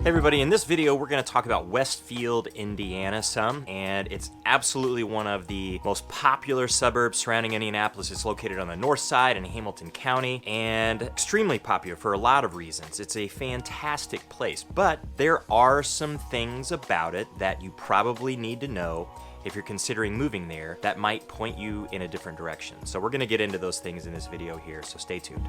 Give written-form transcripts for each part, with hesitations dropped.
Hey everybody, in this video we're going to talk about Westfield, Indiana some, and it's absolutely one of the most popular suburbs surrounding Indianapolis. It's located on the north side in Hamilton County and extremely popular for a lot of reasons. It's a fantastic place, but there are some things about it that you probably need to know if you're considering moving there that might point you in a different direction. So we're going to get into those things in this video here, so stay tuned.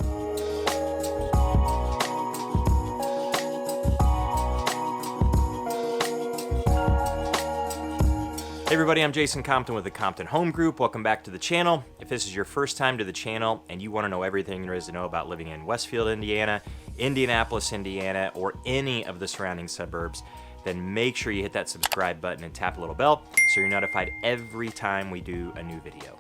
Hey everybody, I'm Jason Compton with the Compton Home Group. Welcome back to the channel. If this is your first time to the channel and you want to know everything there is to know about living in Westfield, Indiana, Indianapolis, Indiana, or any of the surrounding suburbs, then make sure you hit that subscribe button and tap a little bell so you're notified every time we do a new video.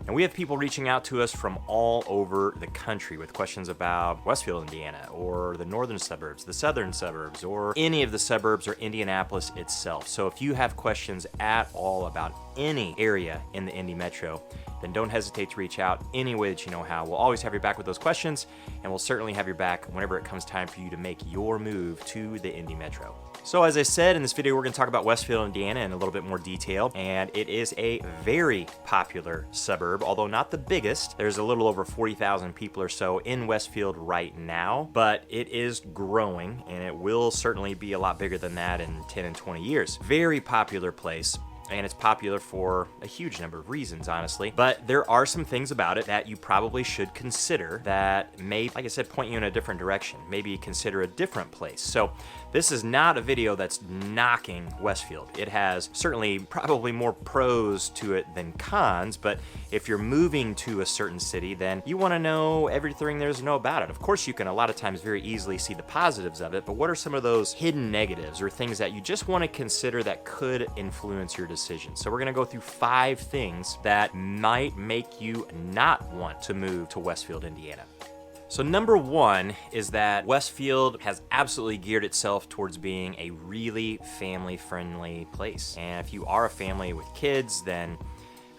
And we have people reaching out to us from all over the country with questions about Westfield, Indiana, or the northern suburbs, the southern suburbs, or any of the suburbs or Indianapolis itself. So if you have questions at all about any area in the Indy Metro, then don't hesitate to reach out any way that you know how. We'll always have your back with those questions, and we'll certainly have your back whenever it comes time for you to make your move to the Indy Metro. So as I said, in this video we're going to talk about Westfield, Indiana in a little bit more detail, and it is a very popular suburb, although not the biggest. There's a little over 40,000 people or so in Westfield right now, but it is growing, and it will certainly be a lot bigger than that in 10 and 20 years. Very popular place. And it's popular for a huge number of reasons, honestly. But there are some things about it that you probably should consider that may, like I said, point you in a different direction. Maybe consider a different place. So this is not a video that's knocking Westfield. It has certainly probably more pros to it than cons, but if you're moving to a certain city, then you want to know everything there's to know about it. Of course, you can a lot of times very easily see the positives of it, but what are some of those hidden negatives or things that you just want to consider that could influence your decision? So we're going to go through 5 things that might make you not want to move to Westfield, Indiana. So number 1 is that Westfield has absolutely geared itself towards being a really family-friendly place. And if you are a family with kids, then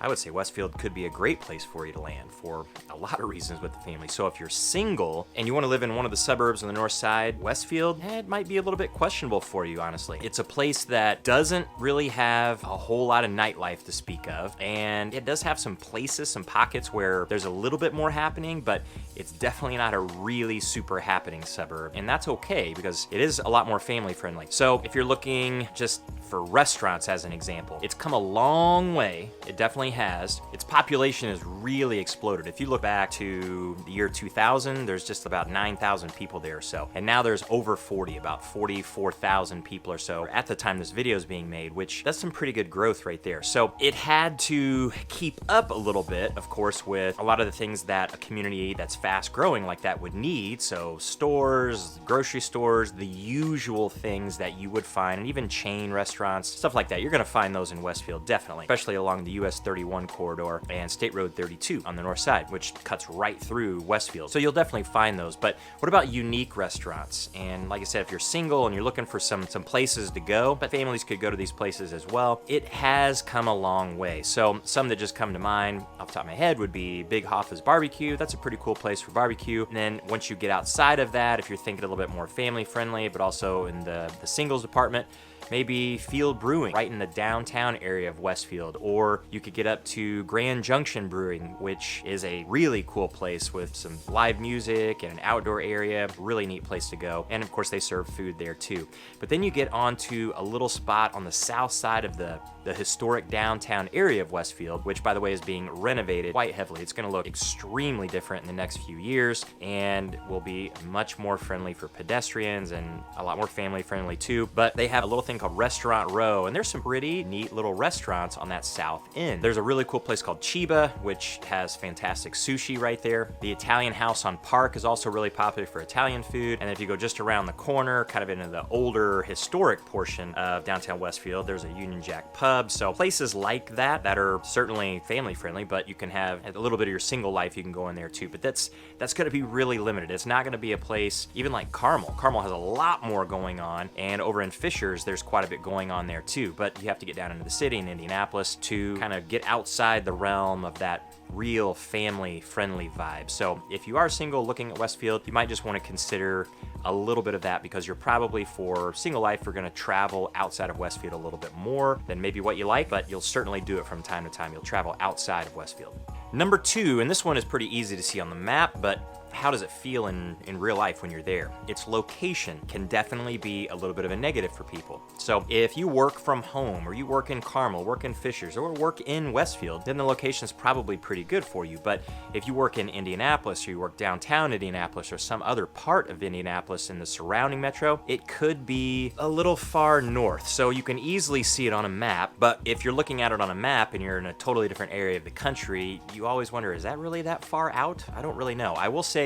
I would say Westfield could be a great place for you to land for a lot of reasons with the family. So if you're single and you want to live in one of the suburbs on the north side, Westfield, it might be a little bit questionable for you, honestly. It's a place that doesn't really have a whole lot of nightlife to speak of, and it does have some places, some pockets where there's a little bit more happening, but it's definitely not a really super happening suburb, and that's okay because it is a lot more family friendly. So if you're looking just for restaurants as an example, it's come a long way. It definitely has. Its population has really exploded. If you look back to the year 2000, there's just about 9,000 people there or so. And now there's over 40, about 44,000 people or so at the time this video is being made, which that's some pretty good growth right there. So it had to keep up a little bit, of course, with a lot of the things that a community that's fast growing like that would need. So stores, grocery stores, the usual things that you would find, and even chain restaurants, stuff like that. You're going to find those in Westfield, definitely, especially along the US 31 corridor and State Road 32 on the north side, which cuts right through Westfield. So you'll definitely find those. But what about unique restaurants? And like I said, if you're single and you're looking for some places to go, but families could go to these places as well, it has come a long way. So some that just come to mind off the top of my head would be Big Hoffa's Barbecue. That's a pretty cool place for barbecue. And then once you get outside of that, if you're thinking a little bit more family friendly, but also in the singles department, maybe Field Brewing right in the downtown area of Westfield, or you could get up to Grand Junction Brewing, which is a really cool place with some live music and an outdoor area. Really neat place to go. And of course they serve food there too. But then you get onto a little spot on the south side of the historic downtown area of Westfield, which by the way is being renovated quite heavily. It's going to look extremely different in the next few years and will be much more friendly for pedestrians and a lot more family friendly too. But they have a little thing called Restaurant Row, and there's some pretty neat little restaurants on that south end. There's a really cool place called Chiba, which has fantastic sushi right there. The Italian House on Park is also really popular for Italian food. And if you go just around the corner, kind of into the older historic portion of downtown Westfield, there's a Union Jack pub. So places like that are certainly family friendly, but you can have a little bit of your single life, you can go in there too. But that's going to be really limited. It's not going to be a place even like Carmel. Carmel has a lot more going on, and over in Fishers there's quite a bit going on there too. But you have to get down into the city in Indianapolis to kind of get outside the realm of that real family-friendly vibe. So if you are single looking at Westfield, you might just want to consider a little bit of that because you're probably, for single life, you're gonna travel outside of Westfield a little bit more than maybe what you like, but you'll certainly do it from time to time. You'll travel outside of Westfield. Number 2, and this one is pretty easy to see on the map, but how does it feel in real life when you're there? Its location can definitely be a little bit of a negative for people. So if you work from home, or you work in Carmel, work in Fishers, or work in Westfield, then the location is probably pretty good for you. But if you work in Indianapolis, or you work downtown Indianapolis, or some other part of Indianapolis in the surrounding metro, it could be a little far north. So you can easily see it on a map, but if you're looking at it on a map and you're in a totally different area of the country, you always wonder, is that really that far out? I don't really know. I will say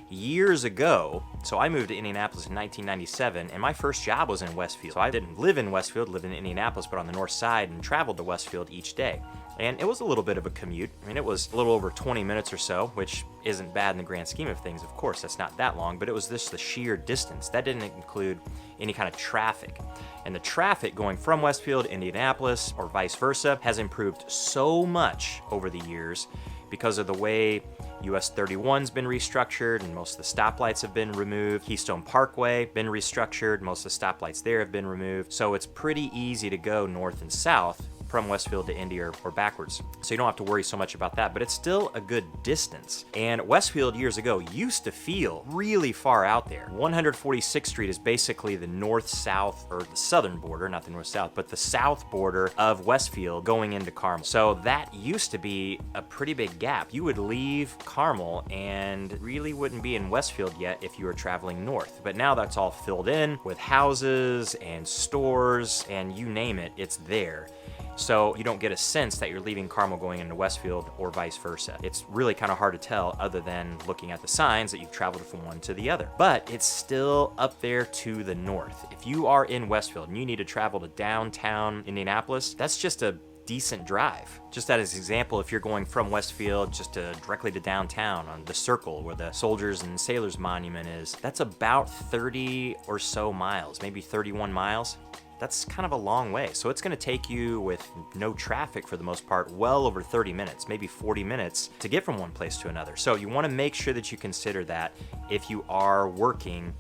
years ago, so I moved to Indianapolis in 1997, and my first job was in Westfield. So I didn't live in Westfield, lived in Indianapolis, but on the north side, and traveled to Westfield each day. And it was a little bit of a commute. I mean, it was a little over 20 minutes or so, which isn't bad in the grand scheme of things. Of course, that's not that long, but it was just the sheer distance. That didn't include any kind of traffic. And the traffic going from Westfield to Indianapolis, or vice versa, has improved so much over the years because of the way US 31's been restructured and most of the stoplights have been removed. Keystone Parkway been restructured, most of the stoplights there have been removed. So it's pretty easy to go north and south from Westfield to Indy or backwards. So you don't have to worry so much about that, but it's still a good distance. And Westfield years ago used to feel really far out there. 146th Street is basically the north-south, or the southern border, not the north-south, but the south border of Westfield going into Carmel. So that used to be a pretty big gap. You would leave Carmel and really wouldn't be in Westfield yet if you were traveling north. But now that's all filled in with houses and stores and you name it, it's there. So you don't get a sense that you're leaving Carmel going into Westfield or vice versa. It's really kind of hard to tell other than looking at the signs that you've traveled from one to the other. But it's still up there to the north. If you are in Westfield and you need to travel to downtown Indianapolis, that's just a decent drive. Just as an example, if you're going from Westfield just directly to downtown on the Circle where the Soldiers and Sailors Monument is, that's about 30 or so miles, maybe 31 miles. That's kind of a long way. So it's gonna take you, with no traffic for the most part, well over 30 minutes, maybe 40 minutes to get from one place to another. So you wanna make sure that you consider that if you are working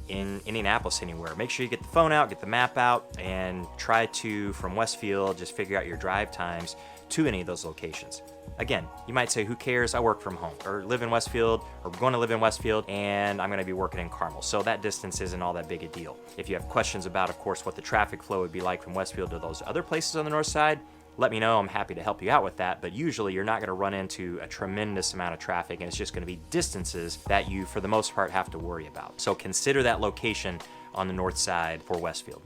in Indianapolis anywhere. Make sure you get the phone out, get the map out, and try to, from Westfield, just figure out your drive times to any of those locations. Again, you might say, who cares? I work from home, or live in Westfield, or going to live in Westfield, and I'm gonna be working in Carmel. So that distance isn't all that big a deal. If you have questions about, of course, what the traffic flow would be like from Westfield to those other places on the north side, let me know. I'm happy to help you out with that. But usually you're not gonna run into a tremendous amount of traffic, and it's just gonna be distances that you, for the most part, have to worry about. So consider that location on the north side for Westfield.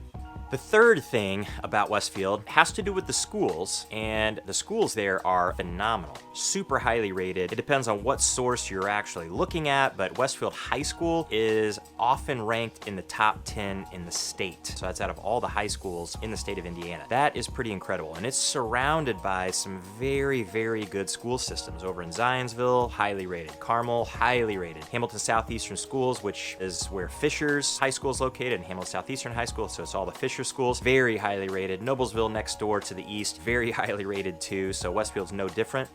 The third thing about Westfield has to do with the schools, and the schools there are phenomenal, super highly rated. It depends on what source you're actually looking at, but Westfield High School is often ranked in the top 10 in the state. So that's out of all the high schools in the state of Indiana. That is pretty incredible, and it's surrounded by some very, very good school systems. Over in Zionsville, highly rated. Carmel, highly rated. Hamilton Southeastern Schools, which is where Fishers High School is located, and Hamilton Southeastern High School, so it's all the Fishers schools, very highly rated. Noblesville next door to the east, very highly rated too, so Westfield's no different.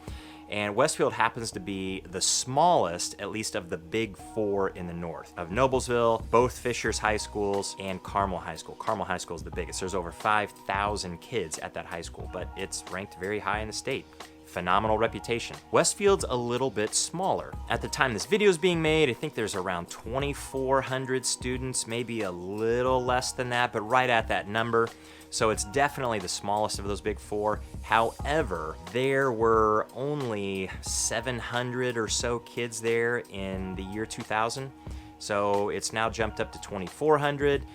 And Westfield happens to be the smallest, at least of the big four in the north. Of Noblesville, both Fishers High Schools, and Carmel High School. Carmel High School is the biggest. There's over 5,000 kids at that high school, but it's ranked very high in the state. Phenomenal reputation. Westfield's a little bit smaller. At the time this video is being made, I think there's around 2,400 students, maybe a little less than that, but right at that number. So it's definitely the smallest of those big four. However, there were only 700 or so kids there in the year 2000. So it's now jumped up to 2,400.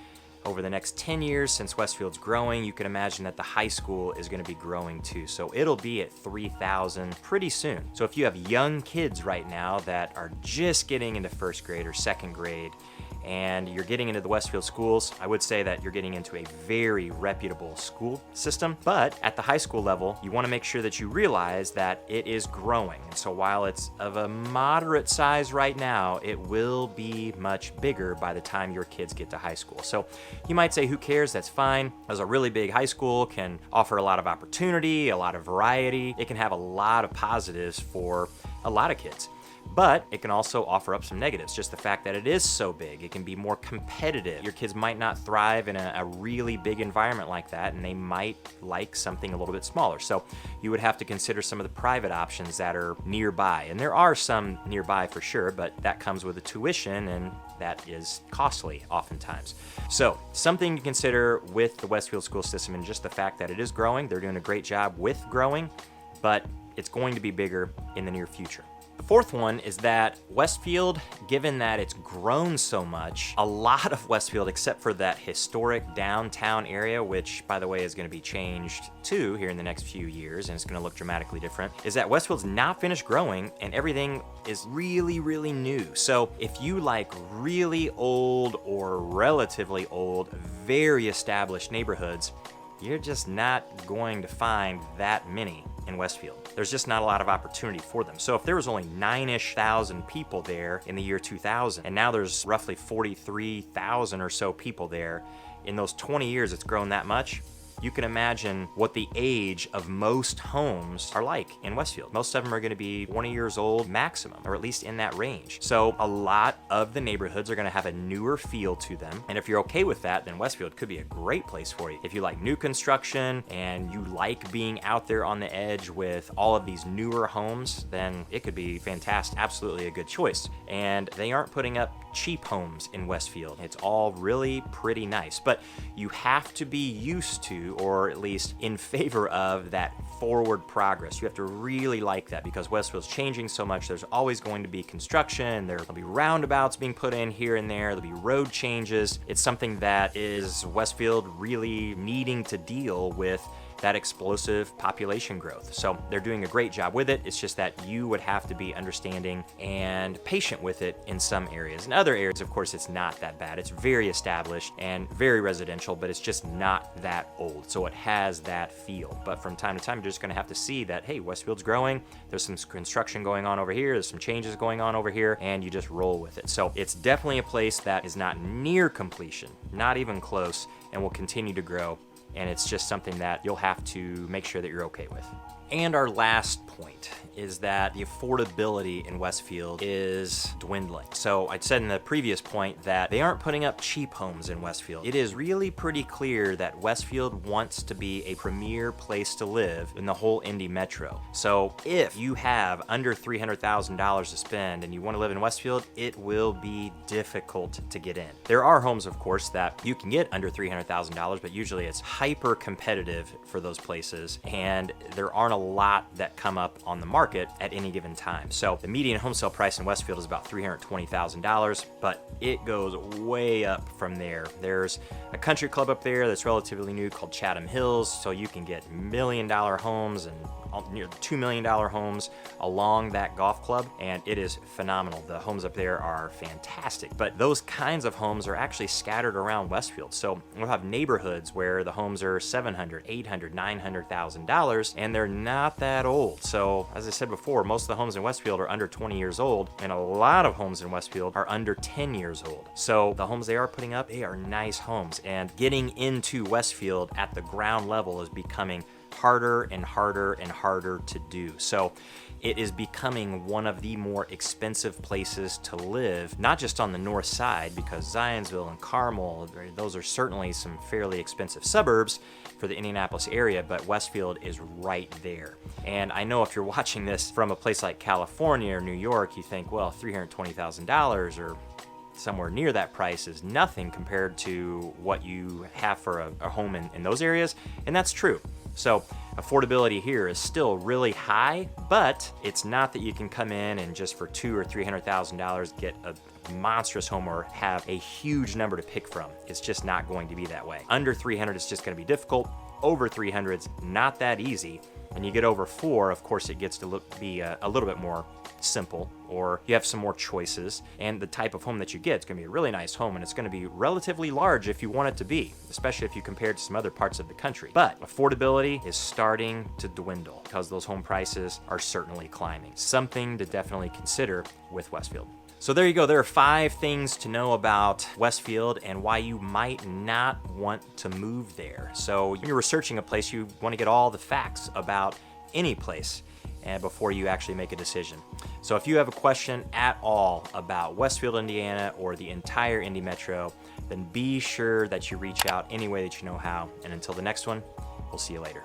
Over the next 10 years, since Westfield's growing, you can imagine that the high school is gonna be growing too. So it'll be at 3,000 pretty soon. So if you have young kids right now that are just getting into first grade or second grade, and you're getting into the Westfield schools, I would say that you're getting into a very reputable school system. But at the high school level, you wanna make sure that you realize that it is growing. And so while it's of a moderate size right now, it will be much bigger by the time your kids get to high school. So you might say, who cares? That's fine. As a really big high school can offer a lot of opportunity, a lot of variety. It can have a lot of positives for a lot of kids. But it can also offer up some negatives. Just the fact that it is so big, it can be more competitive. Your kids might not thrive in a really big environment like that, and they might like something a little bit smaller. So you would have to consider some of the private options that are nearby. And there are some nearby for sure, but that comes with a tuition, and that is costly oftentimes. So something to consider with the Westfield school system, and just the fact that it is growing. They're doing a great job with growing, but it's going to be bigger in the near future. The fourth one is that Westfield, given that it's grown so much, a lot of Westfield, except for that historic downtown area, which by the way is going to be changed too here in the next few years, and it's going to look dramatically different, is that Westfield's not finished growing and everything is really, really new. So if you like really old or relatively old, very established neighborhoods, you're just not going to find that many in Westfield. There's just not a lot of opportunity for them. So if there was only 9-ish thousand people there in the year 2000, and now there's roughly 43,000 or so people there, in those 20 years it's grown that much. You can imagine what the age of most homes are like in Westfield. Most of them are going to be 20 years old maximum, or at least in that range. So a lot of the neighborhoods are going to have a newer feel to them. And if you're okay with that, then Westfield could be a great place for you. If you like new construction and you like being out there on the edge with all of these newer homes, then it could be fantastic, absolutely a good choice. And they aren't putting up cheap homes in Westfield. It's all really pretty nice, but you have to be used to, or at least in favor of, that forward progress. You have to really like that, because Westfield's changing so much. There's always going to be construction. There'll be roundabouts being put in here and there. There'll be road changes. It's something that is Westfield really needing to deal with that explosive population growth. So they're doing a great job with it. It's just that you would have to be understanding and patient with it in some areas. In other areas, of course, it's not that bad. It's very established and very residential, but it's just not that old. So it has that feel. But from time to time, you're just gonna have to see that, hey, Westfield's growing. There's some construction going on over here. There's some changes going on over here, and you just roll with it. So it's definitely a place that is not near completion, not even close, and will continue to grow. And it's just something that you'll have to make sure that you're okay with. And our last point is that the affordability in Westfield is dwindling. So I said in the previous point that they aren't putting up cheap homes in Westfield. It is really pretty clear that Westfield wants to be a premier place to live in the whole Indy metro. So if you have under $300,000 to spend and you want to live in Westfield, it will be difficult to get in. There are homes, of course, that you can get under $300,000, but usually it's hyper competitive for those places, and there aren't a lot that come up on the market at any given time. So the median home sale price in Westfield is about $320,000, but it goes way up from there. There's a country club up there that's relatively new called Chatham Hills, so you can get $1 million homes and near $2 million homes along that golf club, and it is phenomenal. The homes up there are fantastic, but those kinds of homes are actually scattered around Westfield. So we'll have neighborhoods where the homes are $700,000, $800,000, $900,000, and they're not that old. So as I said before, most of the homes in Westfield are under 20 years old, and a lot of homes in Westfield are under 10 years old. So the homes they are putting up, they are nice homes, and getting into Westfield at the ground level is becoming harder and harder and harder to do. So it is becoming one of the more expensive places to live, not just on the north side, because Zionsville and Carmel, those are certainly some fairly expensive suburbs for the Indianapolis area, but Westfield is right there. And I know if you're watching this from a place like California or New York, you think, well, $320,000 or somewhere near that price is nothing compared to what you have for a home in those areas, and that's true. So affordability here is still really high, but it's not that you can come in and just for $200,000 or $300,000 get a monstrous home or have a huge number to pick from. It's just not going to be that way. Under 300, it's just going to be difficult. Over 300, it's not that easy. And you get over 4, of course, it gets to be a little bit more simple, or you have some more choices, and the type of home that you get, it's going to be a really nice home, and it's going to be relatively large if you want it to be, especially if you compare it to some other parts of the country. But affordability is starting to dwindle because those home prices are certainly climbing. Something to definitely consider with Westfield. So there you go. There are 5 things to know about Westfield and why you might not want to move there. So when you're researching a place, you want to get all the facts about any place. and before you actually make a decision. So if you have a question at all about Westfield, Indiana, or the entire Indy Metro, then be sure that you reach out any way that you know how. And until the next one, we'll see you later.